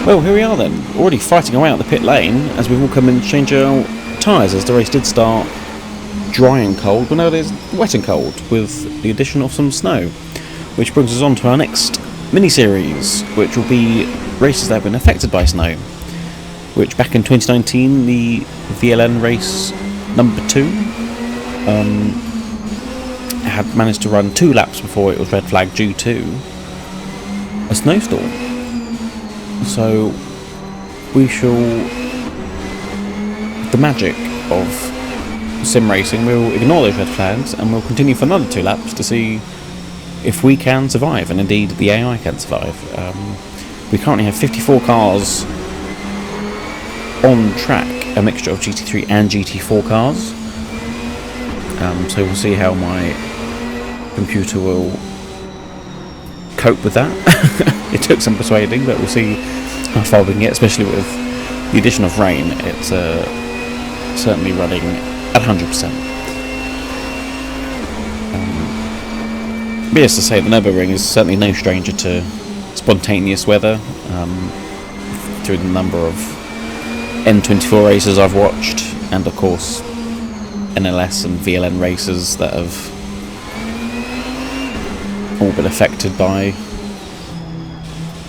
Well, here we are then, already fighting away out the pit lane as we've all come in to change our tyres as the race did start dry and cold, but nowadays wet and cold with the addition of some snow. Which brings us on to our next mini-series, which will be races that have been affected by snow. Which back in 2019, the VLN race number 2 had managed to run 2 laps before it was red flagged due to a snowstorm. So we shall, the magic of sim racing, we'll ignore those red flags and we'll continue for another 2 laps to see if we can survive, and indeed the AI can survive. We currently have 54 cars on track, a mixture of GT3 and GT4 cars. So we'll see how my computer will cope with that. It took some persuading, but we'll see how far we can get, especially with the addition of rain. It's certainly running at 100%. But yes, to say, the Nürburgring is certainly no stranger to spontaneous weather. Through the number of N24 races I've watched, and of course NLS and VLN races that have all been affected by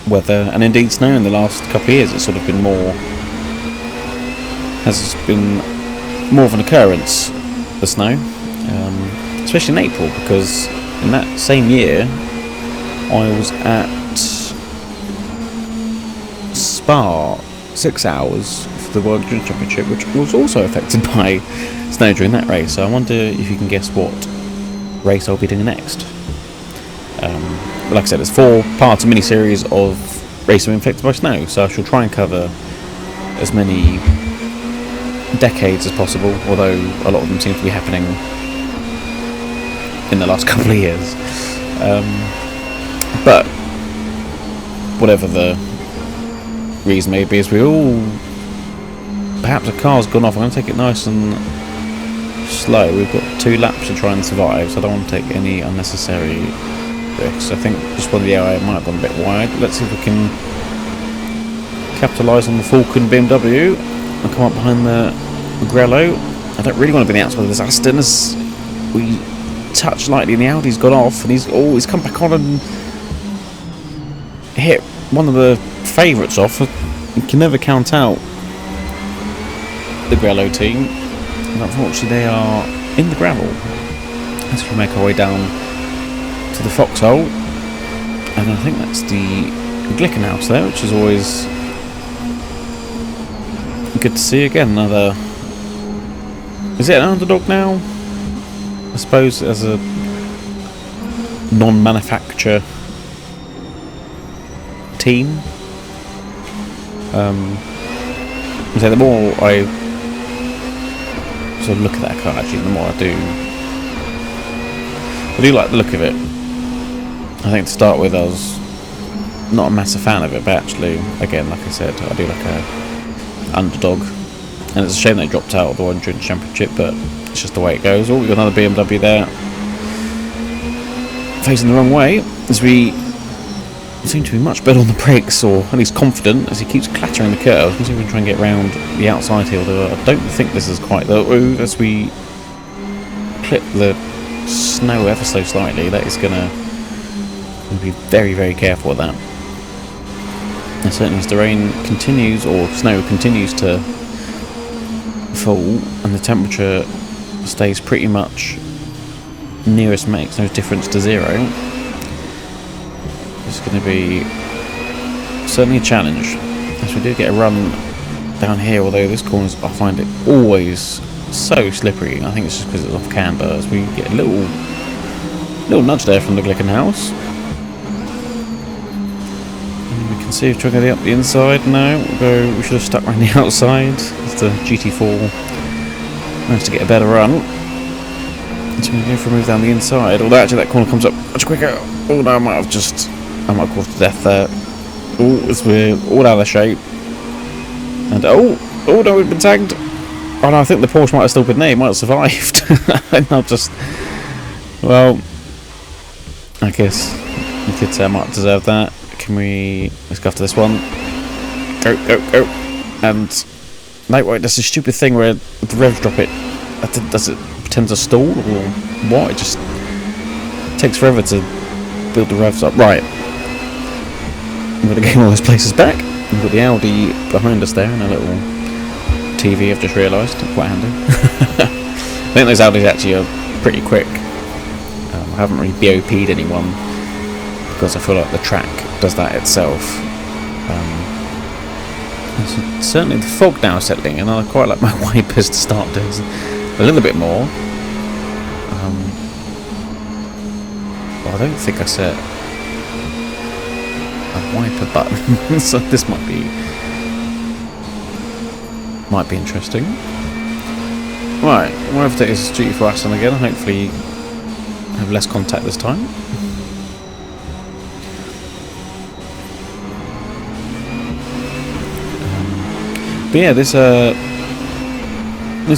weather and indeed snow in the last couple of years. It's sort of been has been more of an occurrence, the snow, especially in April, because in that same year I was at Spa 6 hours for the World Endurance Championship, which was also affected by snow during that race. So I wonder if you can guess what race I'll be doing next. Like I said, it's 4 parts of a mini-series of races affected by snow, so I shall try and cover as many decades as possible, although a lot of them seem to be happening in the last couple of years. But whatever the reason may be, as we all, perhaps a car's gone off. I'm going to take it nice and slow. We've got 2 laps to try and survive, so I don't want to take any unnecessary risks. I think just one of the AI might have gone a bit wide. Let's see if we can capitalise on the Falcon BMW and come up behind the Grello. I don't really want to be on the outside of this Aston, as we touch lightly and the Audi's gone off, and he's come back on and hit one of the favourites off. You can never count out the Grello team, and unfortunately they are in the gravel as we make our way down to the foxhole. And I think that's the Glickenhaus there, which is always good to see. Again, another, is it an underdog now? I suppose as a non-manufacturer team. So the more I sort of look at that car, actually, the more I do like the look of it. I think to start with, I was not a massive fan of it, but actually, again, like I said, I do like a underdog, and it's a shame they dropped out of the World Endurance Championship, but it's just the way it goes. Oh, we've got another BMW there, facing the wrong way, as we seem to be much better on the brakes, or at least confident, as he keeps clattering the curve. Let's see if we can try and get around the outside here, although I don't think this is quite the... Ooh, as we clip the snow ever so slightly, that is going to be very, very careful with that. And certainly as the rain continues, or snow continues to fall, and the temperature stays pretty much nearest makes no difference to 0, it's going to be certainly a challenge, as we do get a run down here, although this corner, I find it always so slippery. I think it's just because it's off camber, as we get a little nudge there from the Glickenhaus. And we can see if we're going to get up the inside. No, we should have stuck around the outside, as the GT4 managed to get a better run. So we go for a move down the inside, although actually that corner comes up much quicker. Oh no, I might have caused to death there. Oh, as we're all out of shape. And oh no, we've been tagged. Oh no, I think the Porsche might have still been there, he might have survived. And I'll just, well, I guess you could say I might deserve that. Let's go after this one. go. And lightweight does this stupid thing where the revs drop it. Does it pretend to stall or what? It just takes forever to build the revs up. Right. I'm going to get all those places back. We've got the Audi behind us there and a little TV I've just realised. Quite handy. I think those Audis actually are pretty quick. I haven't really BOP'd anyone because I feel like the track does that itself. So certainly the fog now is settling in, and I quite like my wipers to start doing a little bit more. Well, I don't think I set a wiper button, so this might be interesting. Right, we'll have to take this GT3 Aston again. Hopefully, have less contact this time. But yeah, this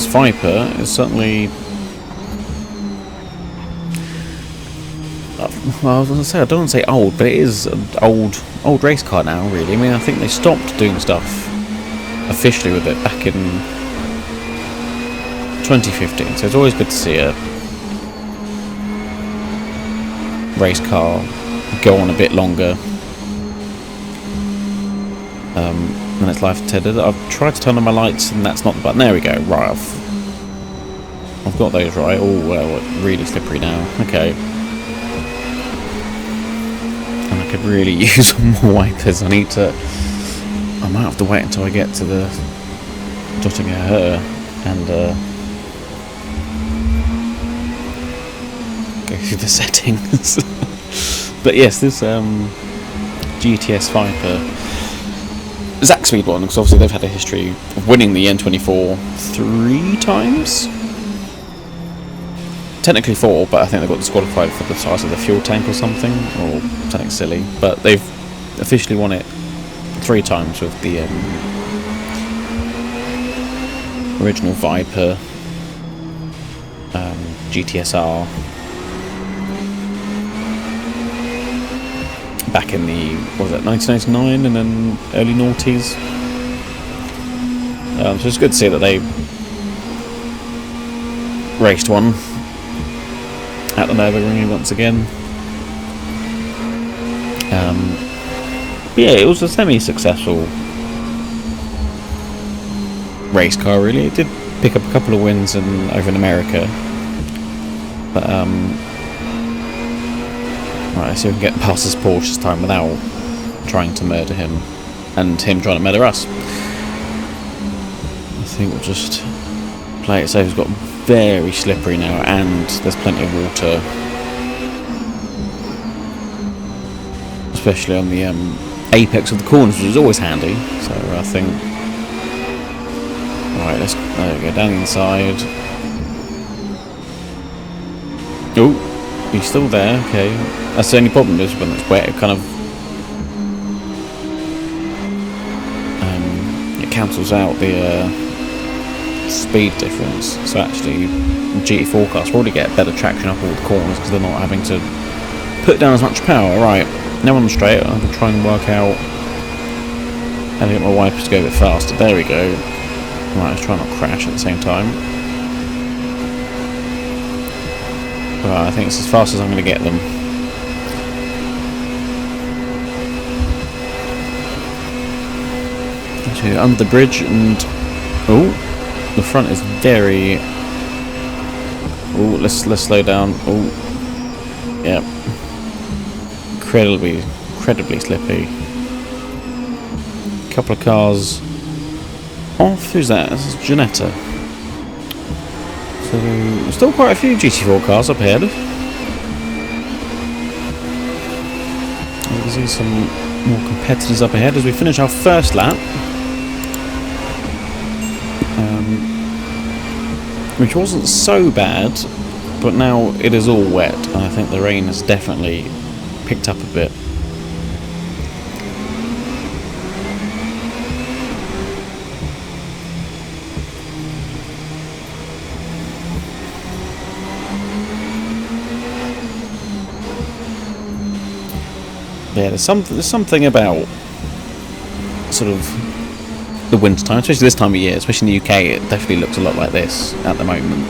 Viper is certainly. Well, I was going to say, I don't want to say old, but it is an old race car now, really. I mean, I think they stopped doing stuff officially with it back in 2015, so it's always good to see a race car go on a bit longer than its life intended. I've tried to turn on my lights, and that's not the button. There we go. Right, I've got those right. Oh, well, really slippery now. Okay. I could really use some more wipers. I might have to wait until I get to the dotting her and go through the settings. But yes, this GTS Viper Zack Speed one, because obviously they've had a history of winning the N24 3 times. Technically 4, but I think they got disqualified for the size of the fuel tank or something silly. But they've officially won it 3 times with the original Viper, GTSR, back in the 1999 and then early noughties. So it's good to see that they raced one at the Nürburgring once again. Yeah, it was a semi-successful race car, really. It did pick up a couple of wins over in America, but right, let's see if we can get past this Porsche this time without trying to murder him and him trying to murder us. I think we'll just play it safe. It's got very slippery now, and there's plenty of water, especially on the apex of the corners, which is always handy. So I think, right, there we go, down the inside. Oh, he's still there. Okay, that's the only problem, is when it's wet, it kind of it cancels out the speed difference. So actually, GT4 cars probably get better traction up all the corners because they're not having to put down as much power. Right, now on the straight, I'm going to try and work out how to get my wipers to go a bit faster. There we go. Right, let's try not to crash at the same time. Right, I think it's as fast as I'm going to get them. So under the bridge, and oh, the front is very. Oh, let's slow down. Oh, yeah, incredibly slippy. A couple of cars off. Who's that? This is Janetta. So still quite a few GT4 cars up ahead. You can see some more competitors up ahead as we finish our first lap. Which wasn't so bad, but now it is all wet, and I think the rain has definitely picked up a bit. Yeah, there's something about sort of the winter time, especially this time of year, especially in the UK. It definitely looks a lot like this at the moment,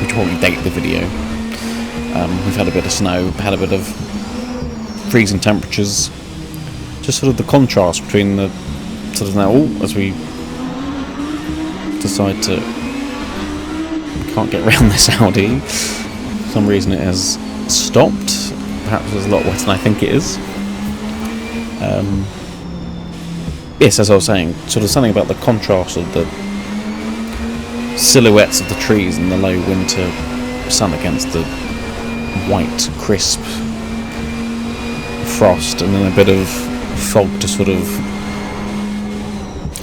which will probably date the video. We've had a bit of snow, had a bit of freezing temperatures. Just sort of the contrast between the sort of now, as we decide to can't get around this Audi. For some reason it has stopped. Perhaps it's a lot wetter than I think it is. Yes, as I was saying, sort of something about the contrast of the silhouettes of the trees in the low winter sun against the white, crisp frost, and then a bit of fog to sort of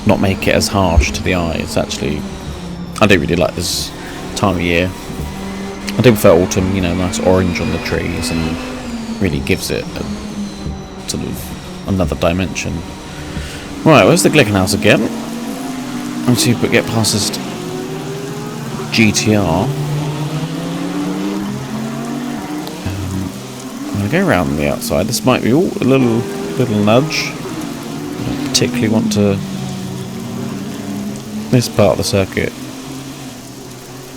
not make it as harsh to the eye. It's actually, I do really like this time of year. I do prefer autumn, you know, nice orange on the trees, and really gives it a sort of another dimension. Right, where's the Glickenhaus again? Let's see if we get past this GT-R. I'm going to go around the outside. This might be a little nudge. I don't particularly want to... This part of the circuit,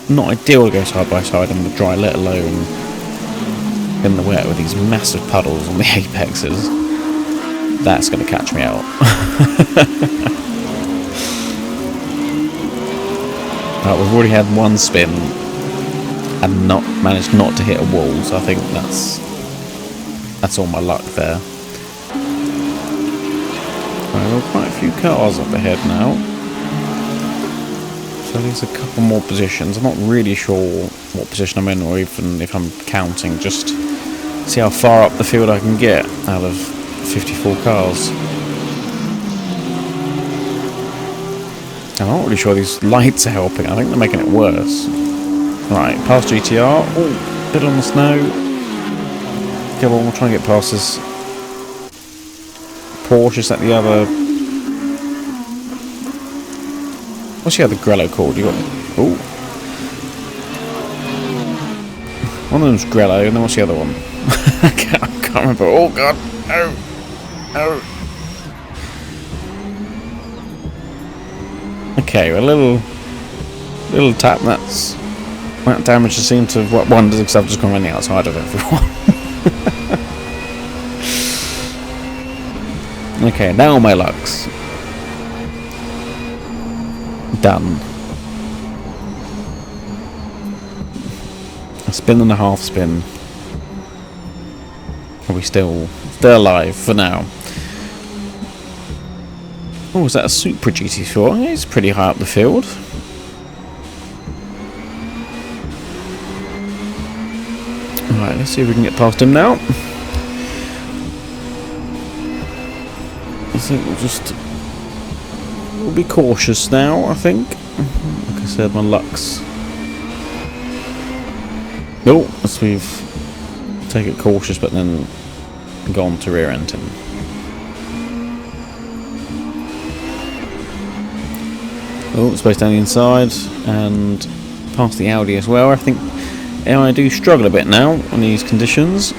not ideal to go side by side in the dry, let alone in the wet with these massive puddles on the apexes. That's going to catch me out. Right, we've already had one spin and not managed not to hit a wall, so I think that's all my luck there. Right, there are quite a few cars up ahead now, so there's a couple more positions. I'm not really sure what position I'm in, or even if I'm counting, just see how far up the field I can get out of 54 cars. I'm not really sure these lights are helping. I think they're making it worse. Right, past GT-R. Oh, bit on the snow. Come on, we'll try and get past this Porsche. Is that the other... What's the other Grello called? You got... Oh. One of them's Grello, and then what's the other one? I can't remember. Oh, God. Oh. Oh. Okay, well, a little tap. That damage just seemed to have what wonders, because I've just gone around the outside of everyone. Okay, now my luck's done. A spin and a half spin. Are we still alive for now? Oh, is that a Supra GT4? It's pretty high up the field. Alright, let's see if we can get past him now. I think we'll be cautious now, I think. Like I said, my luck's... Oh, as we've take it cautious, but then gone to rear end him. Oh, space down the inside and past the Audi as well. I think I do struggle a bit now on these conditions,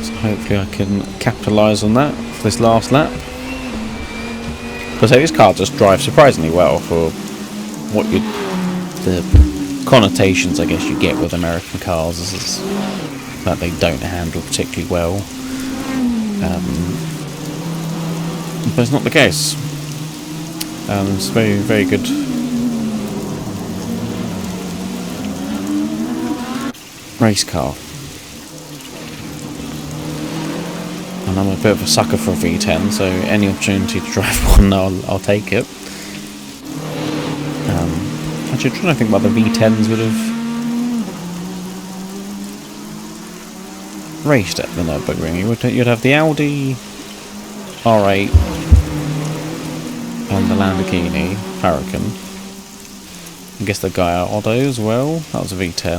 so hopefully I can capitalise on that for this last lap. But say this car just drives surprisingly well for what the connotations I guess you get with American cars is that they don't handle particularly well. But it's not the case. It's very, very good race car. And I'm a bit of a sucker for a V10, so any opportunity to drive one, I'll take it. Actually, I'm trying to think what the V10s would have raced at the Nürburgring. You'd have the Audi R8 and the Lamborghini Huracan. I guess the Gallardo as well. That was a V10.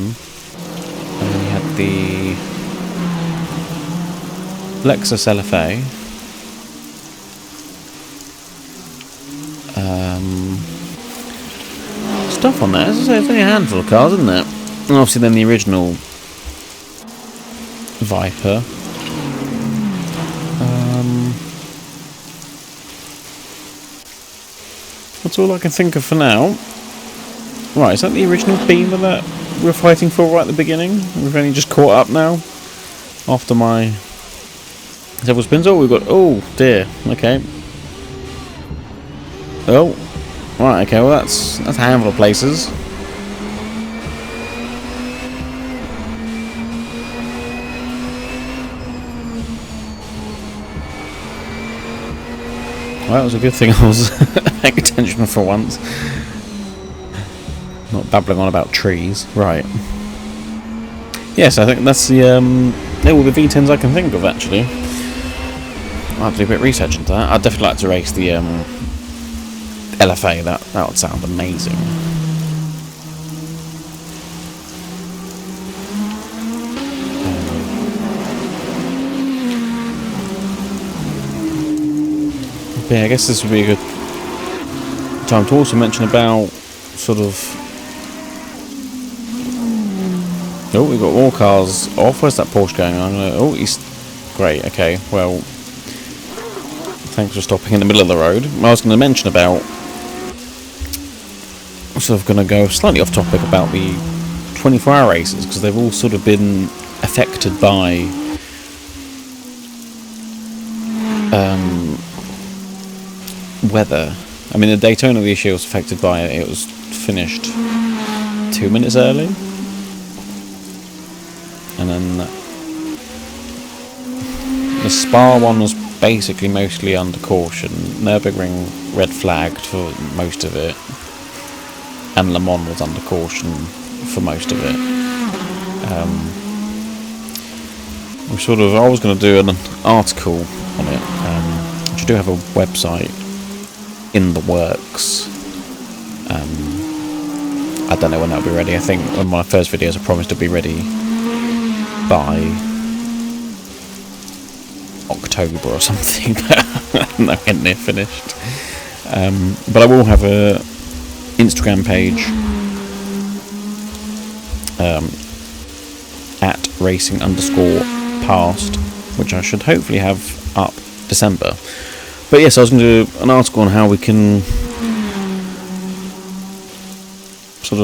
And then you had the Lexus LFA. Stuff on there. As I say, it's only a handful of cars, isn't it? And obviously then the original Viper. That's all I can think of for now. Right, is that the original beamer that we were fighting for right at the beginning? We've only just caught up now. After my several spins. Oh, we've got... Oh, dear. Okay. Oh. Right, okay, well that's a handful of places. Well, that was a good thing I was paying attention for once. Not babbling on about trees. Right. Yes, I think that's the all the V10s I can think of, actually. I'll have to do a bit of research into that. I'd definitely like to race the LFA. That would sound amazing. But yeah, I guess this would be a good time to also mention about sort of... Oh, we've got more cars off. Where's that Porsche going on? Oh, he's... Great, okay. Well, thanks for stopping in the middle of the road. I was going to mention about... I'm sort of going to go slightly off topic about the 24-hour races, because they've all sort of been affected by... weather. I mean, the Daytona this year was affected by it. It was finished 2 minutes early. And then the Spa one was basically mostly under caution. Nürburgring red flagged for most of it, and Le Mans was under caution for most of it. I was going to do an article on it, which I do have a website in the works. I don't know when that'll be ready. I think one of my first videos I promised to be ready by October or something, but I'm not getting it finished. But I will have a Instagram page at racing_past, which I should hopefully have up December. But yes, I was going to do an article on how we can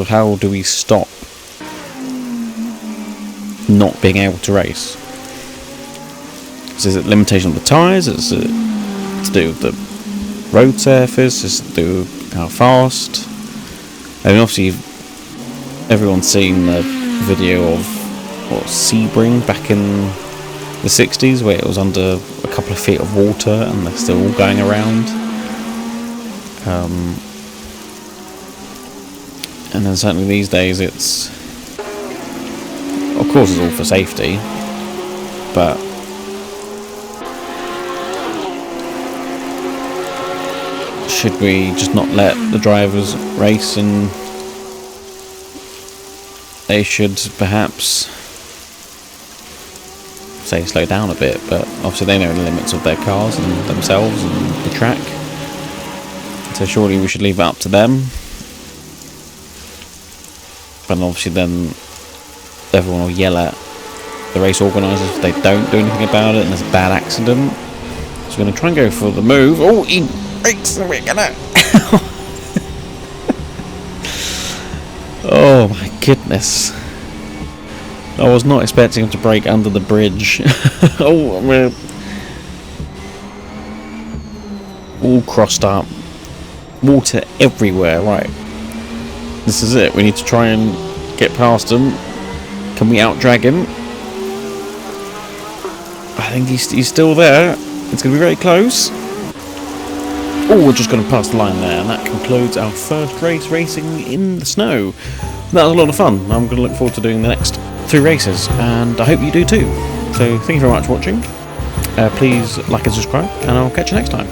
how do we stop not being able to race. Is it limitation of the tyres? Is it to do with the road surface? Is it to do with how fast? I mean, obviously everyone's seen the video of Sebring back in the 60s, where it was under a couple of feet of water and they're still all going around. And then certainly these days it's, of course it's all for safety, but should we just not let the drivers race, and they should perhaps say slow down a bit, but obviously they know the limits of their cars and themselves and the track, so surely we should leave it up to them. But obviously then everyone will yell at the race organisers if they don't do anything about it and there's a bad accident. So we're going to try and go for the move. Oh, he brakes and we're gonna... Oh my goodness. I was not expecting him to brake under the bridge. Oh, we're all crossed up. Water everywhere, right. This is it. We need to try and get past him. Can we out-drag him? I think he's still there. It's going to be very close. Oh, we're just going to pass the line there. And that concludes our first race racing in the snow. That was a lot of fun. I'm going to look forward to doing the next 3 races. And I hope you do too. So thank you very much for watching. Please like and subscribe. And I'll catch you next time.